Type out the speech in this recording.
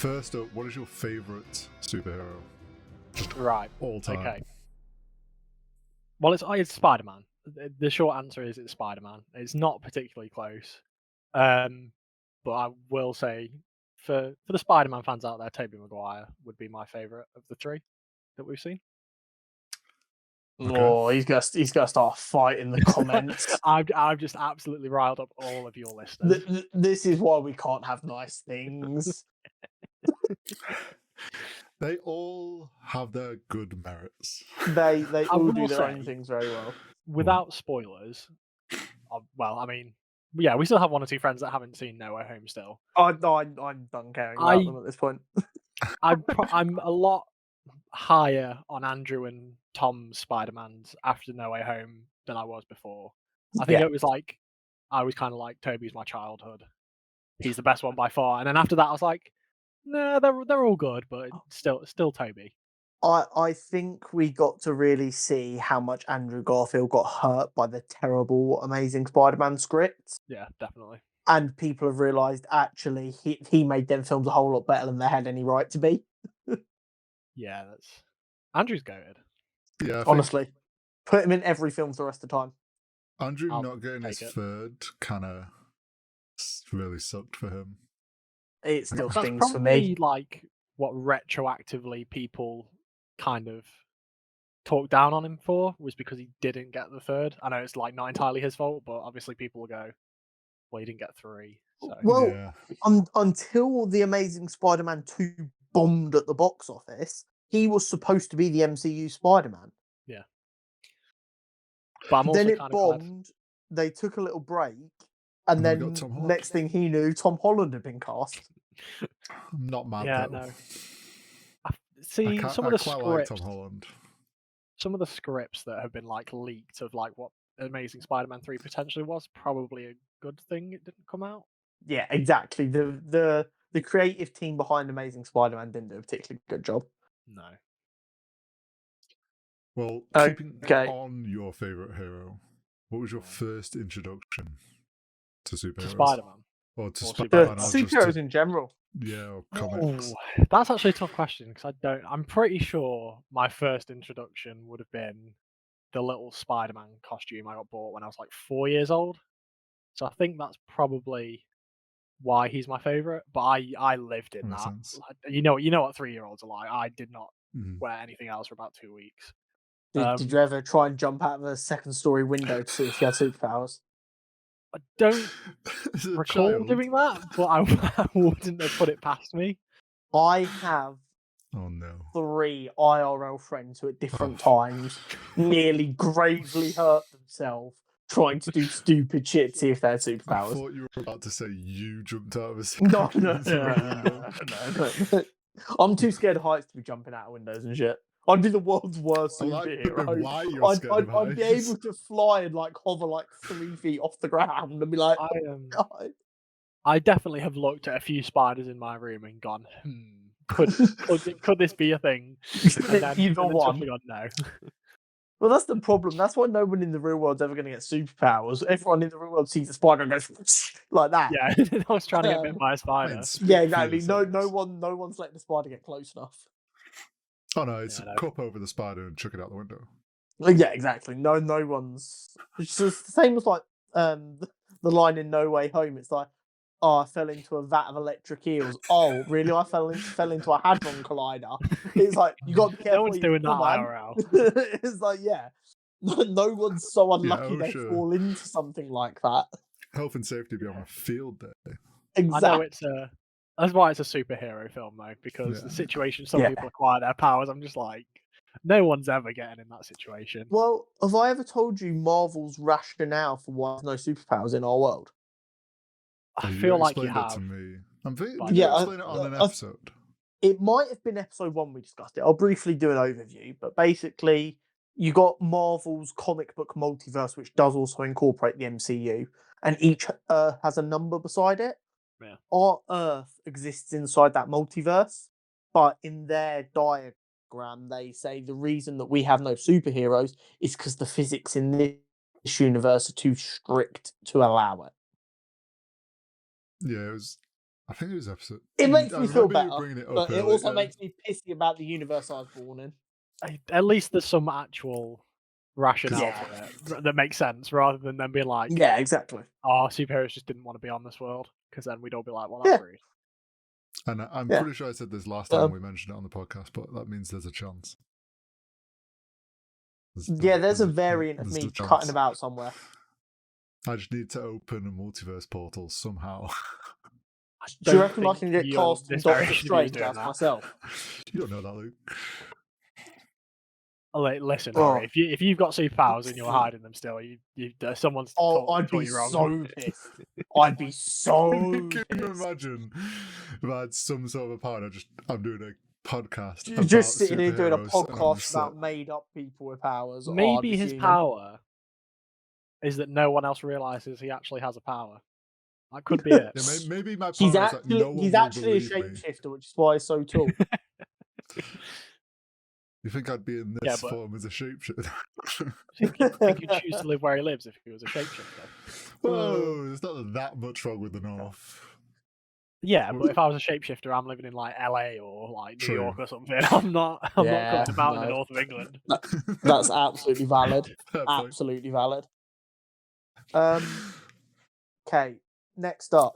First up, what is your favourite superhero? Just Right. all time. Okay. Well, it's Spider-Man. The short answer is it's Spider-Man. It's not particularly close. But I will say for the Spider-Man fans out there, Tobey Maguire would be my favourite of the three that we've seen. Okay. Oh, he's gonna start fighting the comments. I've just absolutely riled up all of your listeners. This is why we can't have nice things. They all have their good merits. They all will do their own say- things very well. Without spoilers, well, I mean, yeah, we still have one or two friends that haven't seen No Way Home still. I'm done caring about them at this point. I'm a lot higher on Andrew and Tom's Spider-Mans after No Way Home than I was before. I think it was like I was kind of like Toby's my childhood. He's the best one by far. And then after that, I was like, no, they're all good, but still Toby. I think we got to really see how much Andrew Garfield got hurt by the terrible Amazing Spider-Man script. Yeah, definitely. And people have realised actually he made them films a whole lot better than they had any right to be. Yeah, Andrew's goated. Yeah, I think Honestly, put him in every film for the rest of the time. Andrew I'll not getting his take it. third kind of really sucked for him. It still That's stings for probably me. like what retroactively people kind of talked down on him for was because he didn't get the third. I know it's like not entirely his fault, but obviously people will go, well, he didn't get three. So Well, Yeah. until The Amazing Spider-Man 2 bombed at the box office, he was supposed to be the MCU Spider-Man. but I'm also Then it kind of glad. bombed, they took a little break, and And we then got Tom Holland. next thing he knew, Tom Holland had been cast. I'm not mad Yeah, though. no. See, some of the quite like scripts, Tom Holland. some of the scripts that have been like leaked of like what Amazing Spider-Man 3 potentially was probably a good thing it didn't come out. Yeah, exactly. The creative team behind Amazing Spider-Man didn't do a particularly good job. No. Well, keeping Okay. on your favourite hero, what was your first introduction to superheroes? To Spider-Man. Or to Or Spider-Man? Superman. or just Superheroes to- in general. Yeah, or comics. Oh, that's actually a tough question because I'm pretty sure my first introduction would have been the little Spider-Man costume I got bought when I was like 4 years old. So I think that's probably why he's my favorite. But I lived in Makes that. sense. You know what 3-year-olds are like. I did not Mhm. wear anything else for about 2 weeks. Did you ever try and jump out of a second-story window to see if you had superpowers? I don't As a recall child? doing that, but I wouldn't have put it past me. I have Oh no. 3 IRL friends who at different times nearly gravely hurt themselves trying to do stupid shit to see if they had I superpowers. thought you were about to say you jumped out of a No, second no, no. I'm too scared of heights to be jumping out of windows and shit. I'd be the world's worst I like superhero. why you're scared of I'd be heights. able to fly and like hover like 3 feet off the ground and be like, God. I definitely have looked at a few spiders in my room and gone, could this be a thing? And then Either one. suddenly gone, no. Well, that's the problem. That's why no one in the real world's ever going to get superpowers. Everyone in the real world sees a spider and goes like that. Yeah, I was trying to get bit by a spider. Yeah, exactly. No one's letting the spider get close enough. Oh no, it's Yeah, no. cup over the spider and chuck it out the window. Yeah, exactly. No one's. It's just the same as like the line in No Way Home. It's like, oh, I fell into a vat of electric eels. Oh, really? I fell into a hadron collider. It's like you got to be careful. No one's doing that come on. IRL. It's like, yeah, no one's so unlucky they sure. fall into something like that. Health and safety be on a field day. Exactly. I know that's why it's a superhero film though, because the situation some people acquire their powers, I'm just like, no one's ever getting in that situation. Well, have I ever told you Marvel's rationale for why there's no superpowers in our world? I feel like you explained it have. to me. Did But you Yeah, explain it on an episode? It might have been episode 1 we discussed it. I'll briefly do an overview, but basically, you got Marvel's comic book multiverse, which does also incorporate the MCU, and each Earth has a number beside it. Yeah. Our Earth exists inside that multiverse, but in their diagram, they say the reason that we have no superheroes is because the physics in this universe are too strict to allow it. Yeah, it was. I think it was episode. It makes I me feel remember you better, bringing it up but it earlier, also yeah. makes me pissy about the universe I was born in. At least there's some actual rationale Yeah. for it that makes sense, rather than them being like, Yeah, exactly. "Oh, superheroes just didn't want to be on this world," because then we'd all be like, "Well, that's rude." And I'm Yeah. pretty sure I said this last time we mentioned it on the podcast, but that means there's a chance. There's a variant of me cutting about somewhere. I just need to open a multiverse portal somehow. Do you reckon I can get you're cast in this Doctor variation of you Strange doing as that. myself? You don't know that, Luke. Listen, Oh. Harry, if you've got superpowers and you're hiding them still, someone's I'd be you wrong. so pissed. I'd be so Can you pissed. imagine if I had some sort of a power and I'm doing a podcast You're about just sitting here doing a superheroes, and I'm podcast just about like, made-up people with powers. Maybe I'd be his fuming. power is that no one else realizes he actually has a power. That could be it. yeah, maybe my power He's is that actually no one he's will actually a believe me. shapeshifter, which is why he's so tall. You think I'd be in Yeah, this but- form as a shapeshifter? think he'd choose to live where he lives if he was a shapeshifter. Whoa, there's not that much wrong with the North. Yeah, but if I was a shapeshifter, I'm living in like LA or like New True. York or something. I'm not coming to mountain in the no. north of England. That's absolutely valid. Fair point. Absolutely valid. Okay, next up.